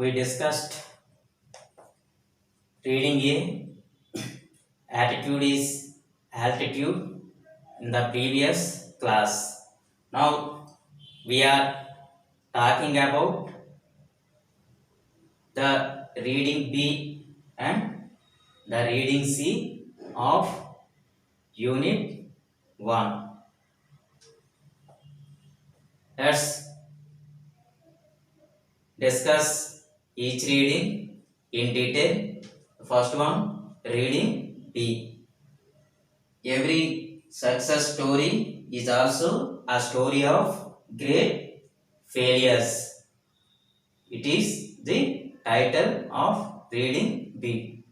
we discussed reading A, attitude is altitude in the previous class. Now we are talking about the reading B and the reading C of unit 1. Let's discuss each reading in detail. First one, reading B. Every success story is also a story of great failures. It is the title of reading B.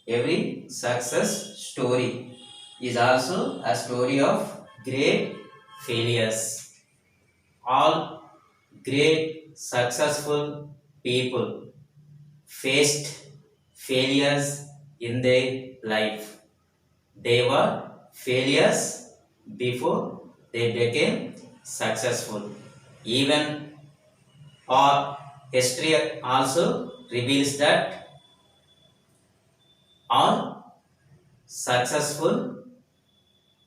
Every success story is also a story of great failures. All great successful people faced failures in their life. They were failures before they became successful. Even our history also reveals that all successful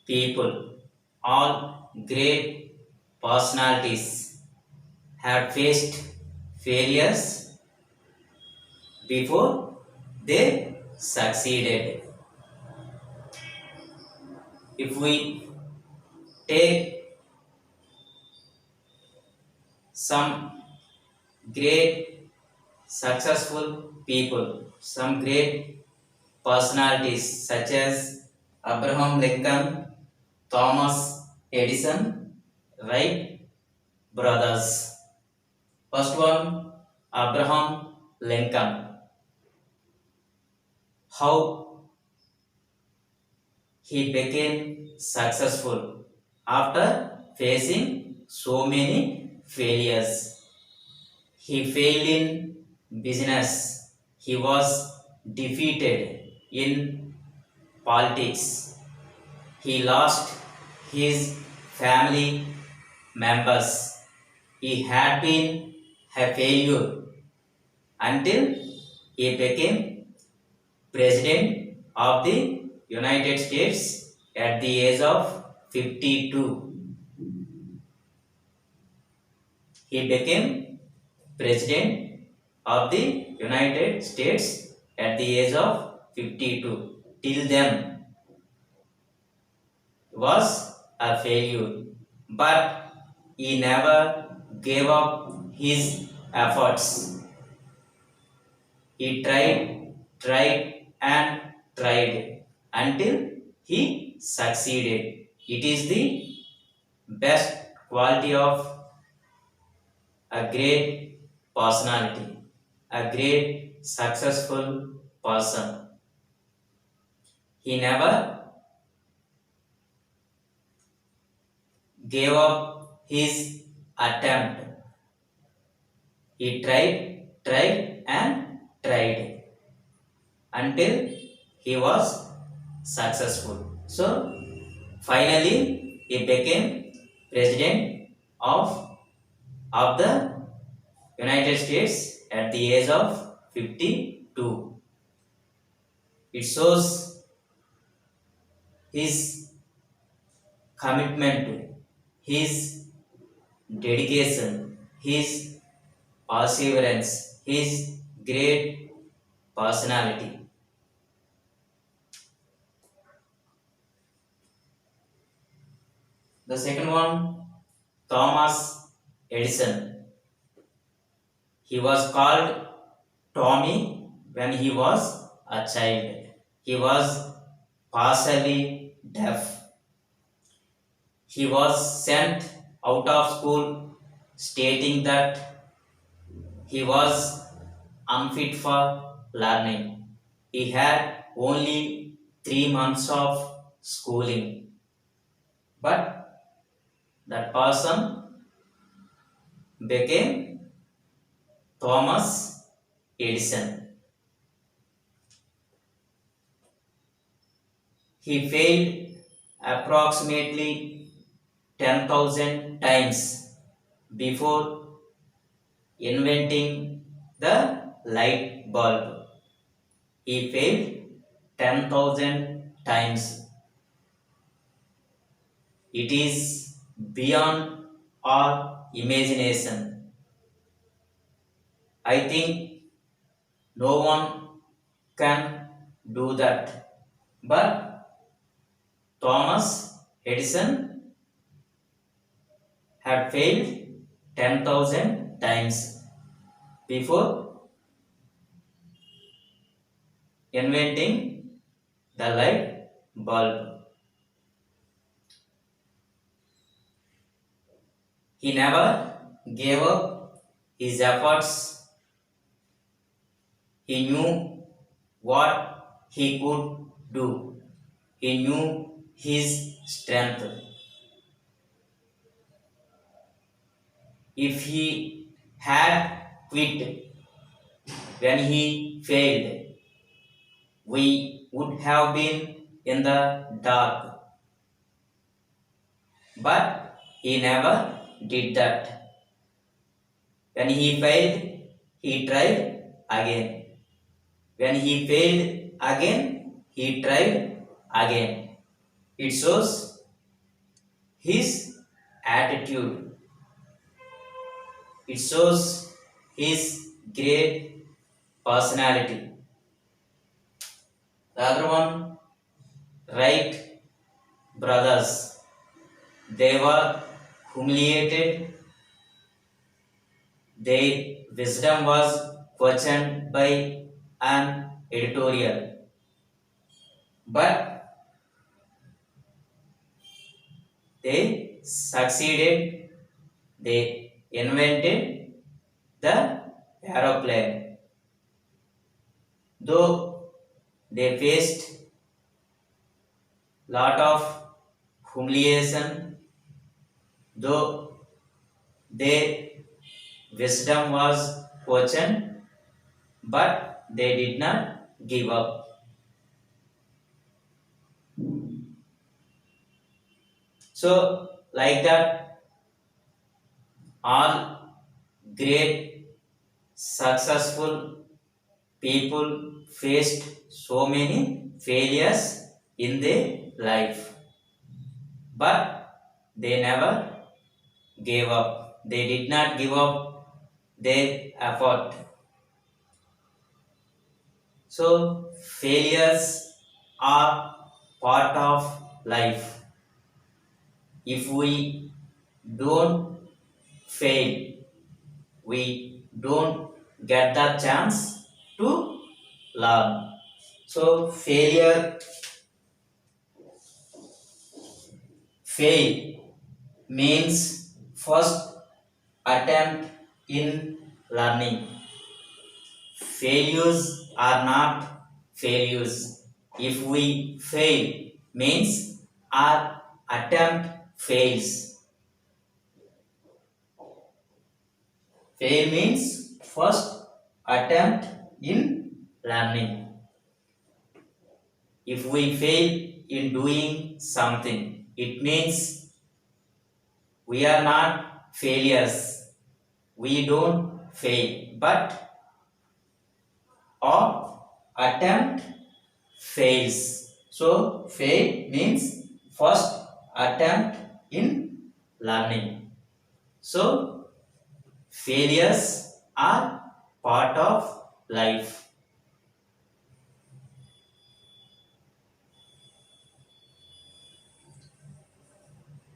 people, all great personalities have faced failures before they succeeded. If we take some great successful people, some great personalities such as Abraham Lincoln, Thomas Edison, Wright brothers. First one, Abraham Lincoln. How he became successful after facing so many failures. He failed in business. He was defeated in politics. He lost his family members. He had been a failure until he became President of the United States at the age of 52. He became President of the United States at the age of 52. Till then, was a failure, but he never gave up his efforts. He tried, and tried until he succeeded. It is the best quality of a great personality, a great successful person. He never gave up his attempt. He tried, and tried until he was successful. So, finally, he became President of the United States at the age of 52. It shows his commitment, his dedication, his perseverance, his great personality. The second one, Thomas Edison. He was called Tommy when he was a child. He was partially deaf. He was sent out of school stating that he was unfit for learning. He had only 3 months of schooling. But that person became Thomas Edison. He failed approximately 10,000 times before inventing the light bulb. He failed 10,000 times. It is beyond our imagination. I think no one can do that. But Thomas Edison had failed 10,000 times before inventing the light bulb. He never gave up his efforts. He knew what he could do. He knew his strength. If he had quit when he failed, we would have been in the dark. But he never did that. When he failed, he tried again. When he failed again, he tried again. It shows his attitude. It shows his great personality. The other one, Wright brothers. They were humiliated. Their wisdom was questioned by an editorial. But they succeeded. They invented the aeroplane. Though they faced lot of humiliation, though their wisdom was questioned, but they did not give up. So, like that, all great successful people faced so many failures in their life, but they never gave up. They did not give up their effort. So, failures are part of life. If we don't fail, we don't get the chance to learn. So, fail means first attempt in learning. Failures are not failures. If we fail, means our attempt fails. Fail means first attempt in learning. If we fail in doing something, it means we are not failures. We don't fail, but our attempt fails. So, fail means first attempt in learning. So, failures are part of life.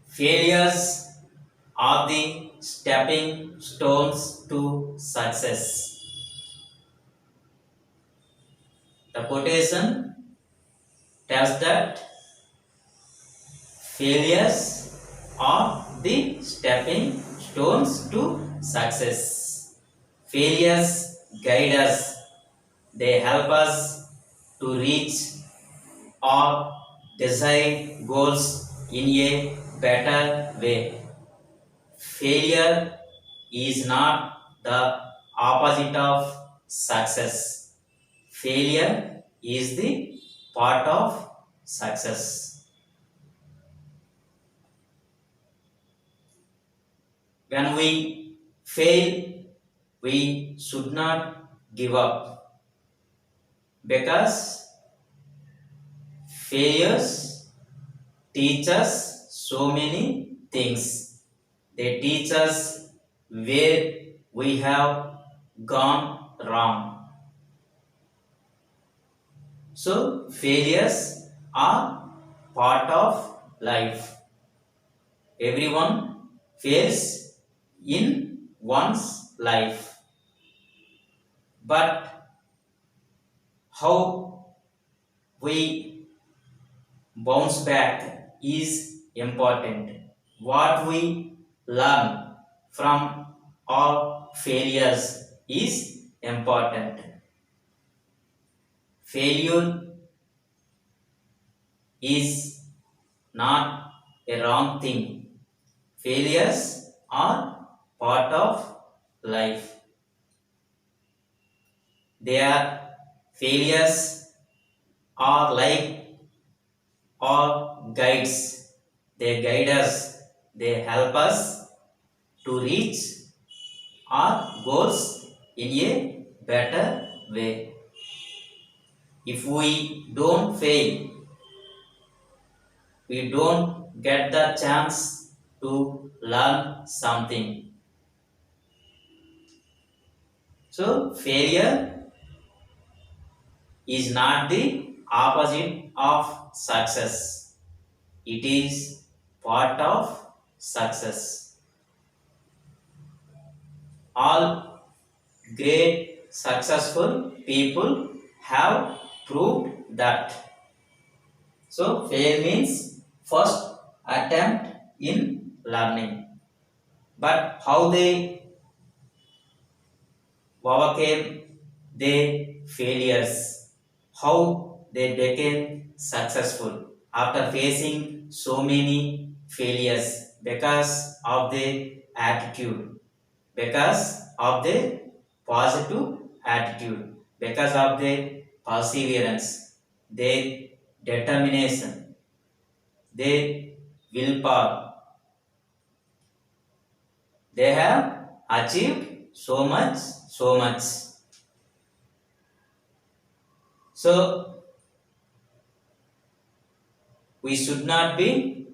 Failures are the stepping stones to success. The quotation tells that failures are the stepping stones to success. Failures guide us. They help us to reach our desired goals in a better way. Failure is not the opposite of success. Failure is the part of success. When we fail, We should not give up because failures teach us so many things. They teach us where we have gone wrong. So, failures are part of life. Everyone fails in one's life. But how we bounce back is important. What we learn from our failures is important. Failure is not a wrong thing. Failures are part of life. Their failures are like our guides. They guide us. They help us to reach our goals in a better way. If we don't fail, we don't get the chance to learn something. So, failure is not the opposite of success, it is part of success. All great successful people have proved that. So, fail means first attempt in learning. But how they overcame their failures, how they became successful after facing so many failures because of their attitude, because of their positive attitude, because of their perseverance, their determination, their willpower. They have achieved so much, so much. So, we should not be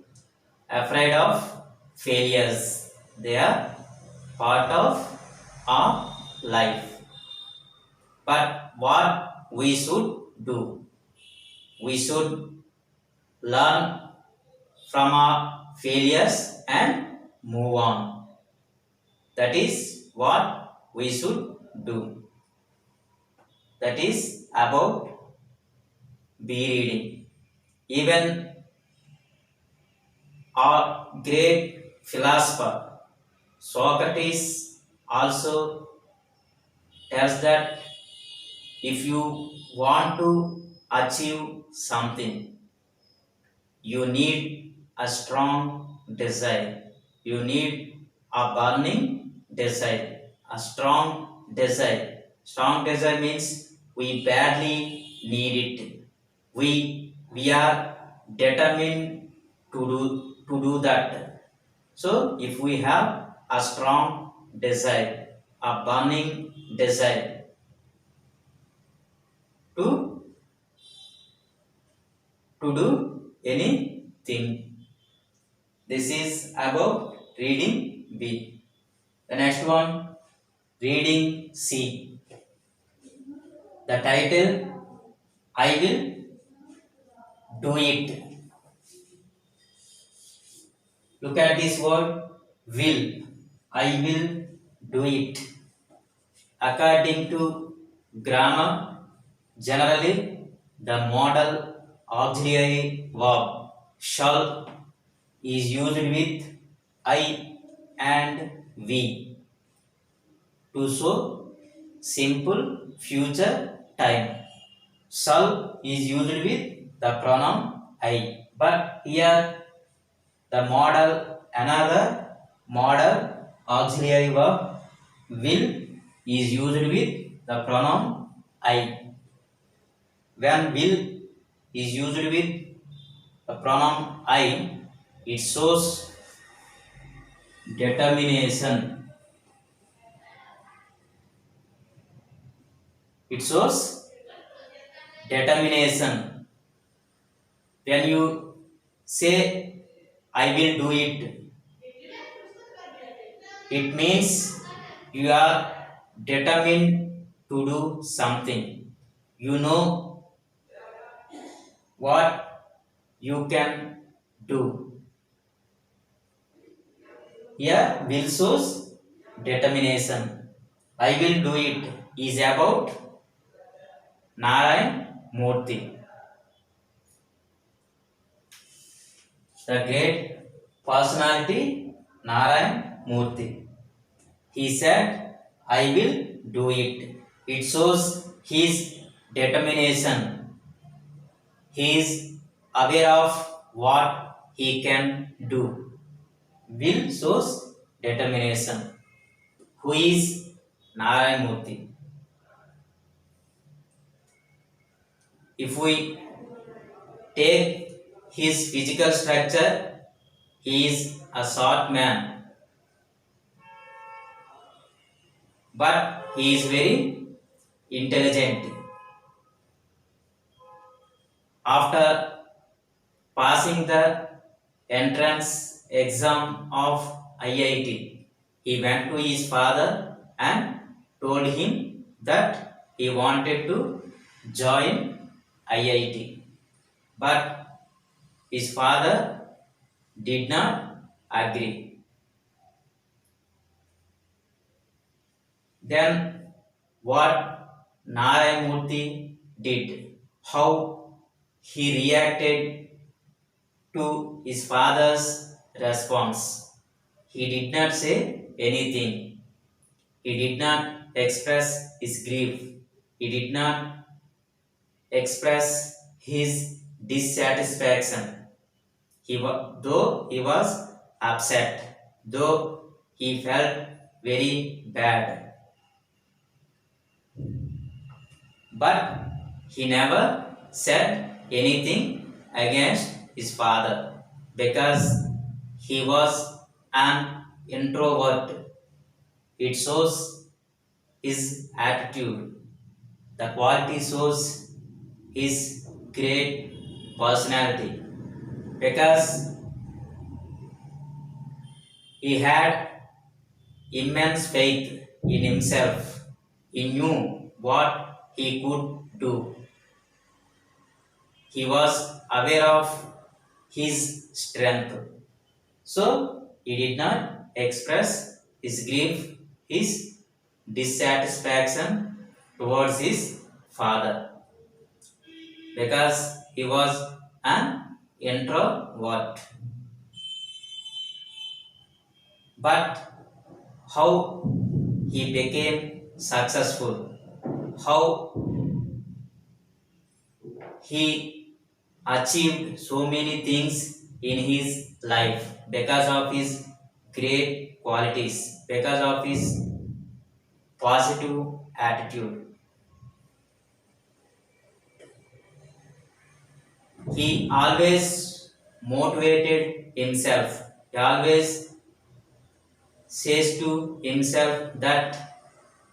afraid of failures. They are part of our life. But what we should do? We should learn from our failures and move on. That is what we should do. That is about be reading. Even our great philosopher Socrates also tells that if you want to achieve something, you need a strong desire. You need a burning desire, a strong desire. Strong desire means we badly need it. We are determined to do that. So if we have a strong desire, a burning desire to do anything. This is about reading B. The next one, reading C. The title, I will do it. Look at this word, will. I will do it. According to grammar, generally the modal auxiliary verb shall is used with I and we to show simple future time. Shall is used with the pronoun I, but here the modal another modal auxiliary verb will is used with the pronoun I. When will is used with the pronoun I, it shows determination. It shows determination. When you say, I will do it, it means you are determined to do something. You know what you can do. Here, will shows determination. I will do it is about Narayan Murthy, the great personality Narayan Murthy. He said, I will do it. It shows his determination. He is aware of what he can do. Will shows determination. Who is Narayan Murthy? If we take his physical structure, he is a short man, but he is very intelligent. After passing the entrance exam of IIT, he went to his father and told him that he wanted to join IIT. But his father did not agree. Then what Narayan Murthy did, how he reacted to his father's response. He did not say anything. He did not express his grief. He did not express his dissatisfaction. Though he was upset, though he felt very bad, but he never said anything against his father because he was an introvert. It shows his attitude. The quality shows his great personality because he had immense faith in himself. He knew what he could do. He was aware of his strength. So he did not express his grief, his dissatisfaction towards his father because he was an introvert. But how he became successful, how he achieved so many things in his life because of his great qualities, because of his positive attitude. He always motivated himself. He always says to himself that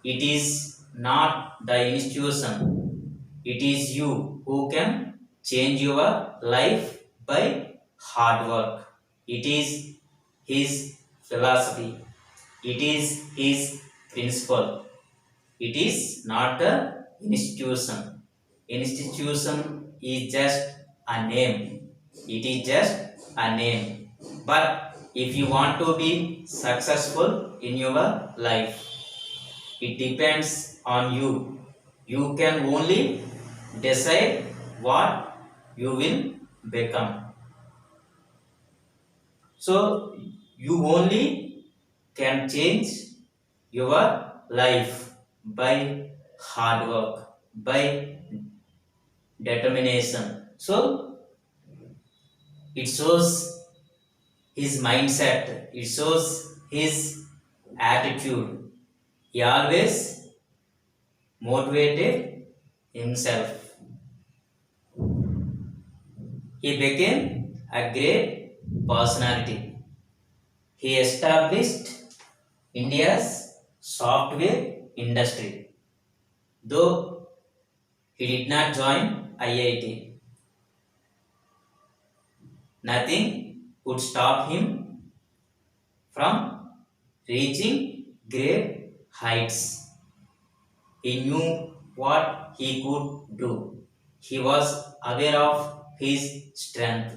it is not the institution, it is you who can change your life by hard work. It is his philosophy, it is his principle. It is not the institution. Institution is just a name. It is just a name. But if you want to be successful in your life, it depends on you. You can only decide what you will become. So you only can change your life by hard work, by determination. So it shows his mindset, it shows his attitude. He always motivated himself. He became a great personality. He established India's software industry. Though He did not join IIT. Nothing could stop him from reaching great heights. He knew what he could do. He was aware of his strength.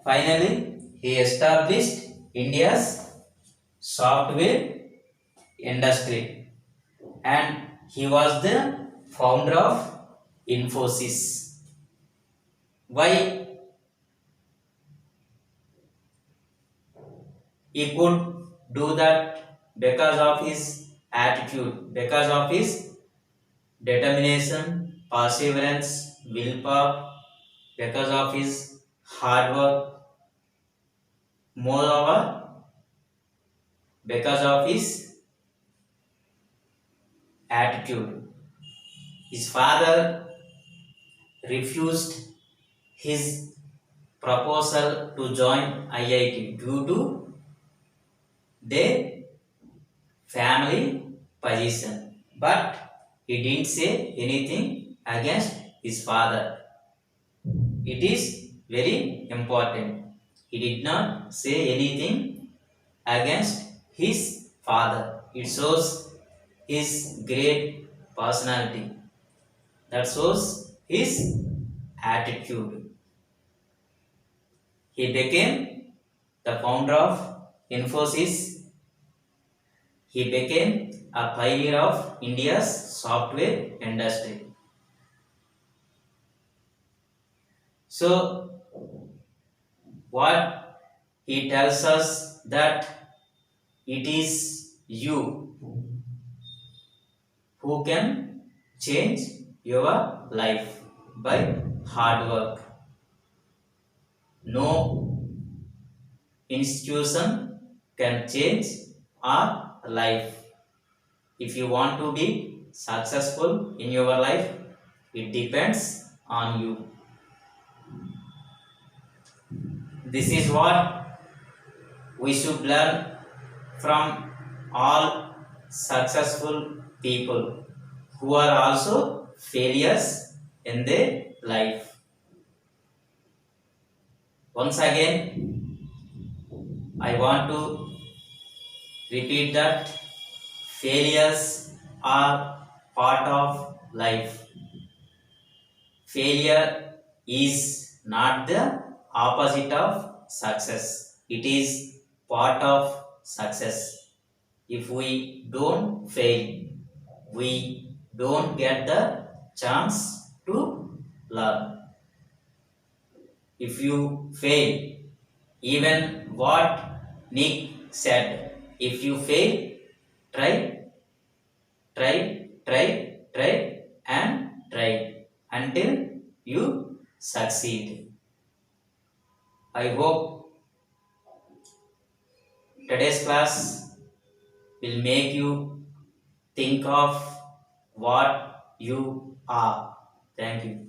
Finally, he established India's software industry and he was the founder of Infosys. Why he could do that? Because of his attitude, because of his determination, perseverance, willpower, because of his hard work, moreover, because of his attitude. His father refused his proposal to join IIT due to their family position. But he didn't say anything against his father. It is very important. He did not say anything against his father. It shows his great personality. That shows his attitude. He became the founder of Infosys. He became a pioneer of India's software industry. So, what he tells us that it is you who can change your life by hard work. No institution can change our life. If you want to be successful in your life, it depends on you. This is what we should learn from all successful people who are also failures in their life. Once again, I want to repeat that failures are part of life. Failure is not the opposite of success, it is part of success. If we don't fail, we don't get the chance to learn. If you fail, even what Nick said, if you fail, try, try, and try until you succeed. I hope today's class will make you think of what you are. Thank you.